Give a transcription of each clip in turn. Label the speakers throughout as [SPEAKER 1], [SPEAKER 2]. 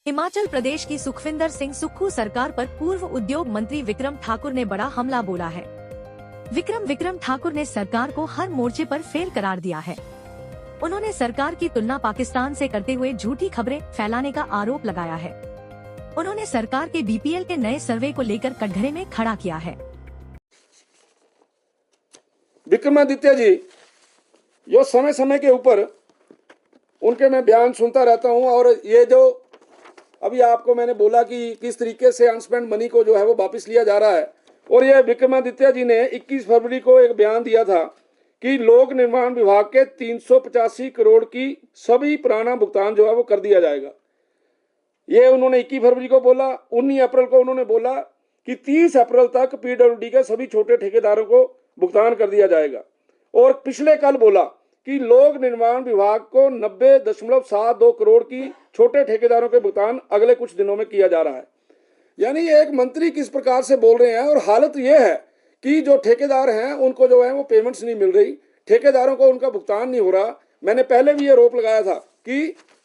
[SPEAKER 1] हिमाचल प्रदेश की सुखविंदर सिंह सुक्खू सरकार पर पूर्व उद्योग मंत्री विक्रम ठाकुर ने बड़ा हमला बोला है। विक्रम ठाकुर ने सरकार को हर मोर्चे पर फेल करार दिया है। उन्होंने सरकार की तुलना पाकिस्तान से करते हुए झूठी खबरें फैलाने का आरोप लगाया है। उन्होंने सरकार के बीपीएल के नए सर्वे को लेकर कटघरे में खड़ा किया है।
[SPEAKER 2] विक्रमादित्य जी, जो समय समय के ऊपर उनके मैं बयान सुनता रहता हूं, और ये जो अभी आपको मैंने बोला कि किस तरीके से अनस्पेंड मनी को जो है वो वापस लिया जा रहा है, और ये विक्रमादित्य जी ने 21 फरवरी को एक बयान दिया था कि लोक निर्माण विभाग के 385 करोड़ की सभी पुराना भुगतान जो है वो कर दिया जाएगा। ये उन्होंने 21 फरवरी को बोला। 19 अप्रैल को उन्होंने बोला कि 30 अप्रैल तक पीडब्ल्यूडी के सभी छोटे ठेकेदारों को भुगतान कर दिया जाएगा, और पिछले कल बोला कि लोक निर्माण विभाग को 90.72 करोड़ की छोटे ठेकेदारों के भुगतान अगले कुछ दिनों में किया जा रहा है। यानी एक मंत्री किस प्रकार से बोल रहे हैं, और हालत यह है कि जो ठेकेदार हैं उनको जो है वो पेमेंट्स नहीं मिल रही, ठेकेदारों को उनका भुगतान नहीं हो रहा। मैंने पहले भी ये आरोप लगाया था कि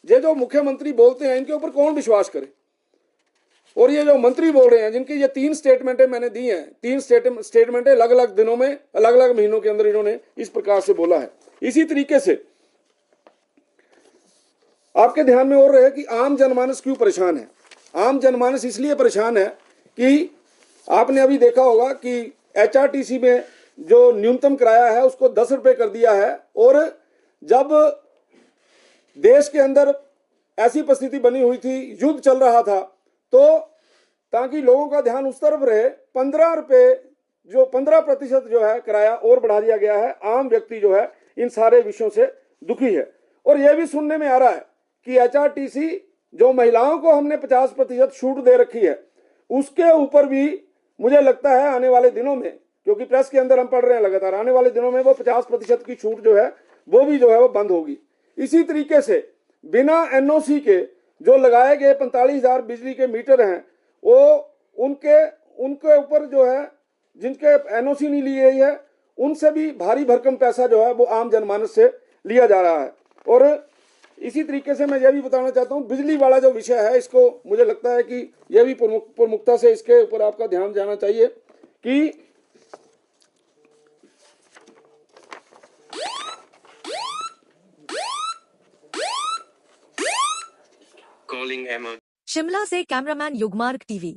[SPEAKER 2] ये जो मुख्यमंत्री बोलते हैं इनके ऊपर कौन विश्वास करे, और ये जो मंत्री बोल रहे हैं जिनकी ये 3 स्टेटमेंटें मैंने दी हैं, 3 स्टेटमेंटें अलग अलग दिनों में अलग अलग महीनों के अंदर इन्होंने इस प्रकार से बोला है। इसी तरीके से आपके ध्यान में और रहे कि आम जनमानस क्यों परेशान है। आम जनमानस इसलिए परेशान है कि आपने अभी देखा होगा कि एचआरटीसी में जो न्यूनतम किराया है उसको 10 रुपए कर दिया है, और जब देश के अंदर ऐसी परिस्थिति बनी हुई थी, युद्ध चल रहा था, तो ताकि लोगों का ध्यान उस तरफ रहे, 15 रुपए जो 15% जो है किराया और बढ़ा दिया गया है। आम व्यक्ति जो है इन सारे विषयों से दुखी है, और यह भी सुनने में आ रहा है कि एचआरटीसी जो महिलाओं को हमने 50% छूट दे रखी है, उसके ऊपर भी मुझे लगता है आने वाले दिनों में, क्योंकि प्रेस के अंदर हम पढ़ रहे हैं लगातार, आने वाले दिनों में वो 50% की छूट जो है वो भी जो है वो बंद होगी। इसी तरीके से बिना एनओसी के जो लगाए गए 45,000 बिजली के मीटर हैं, वो उनके ऊपर जो है जिनके एनओसी नहीं ली गई है उनसे भी भारी भरकम पैसा जो है वो आम जनमानस से लिया जा रहा है। और इसी तरीके से मैं यह भी बताना चाहता हूं, बिजली वाला जो विषय है इसको मुझे लगता है कि यह भी प्रमुखता से इसके ऊपर आपका ध्यान जाना चाहिए कि
[SPEAKER 1] शिमला से कैमरामैन युगमार्ग टीवी।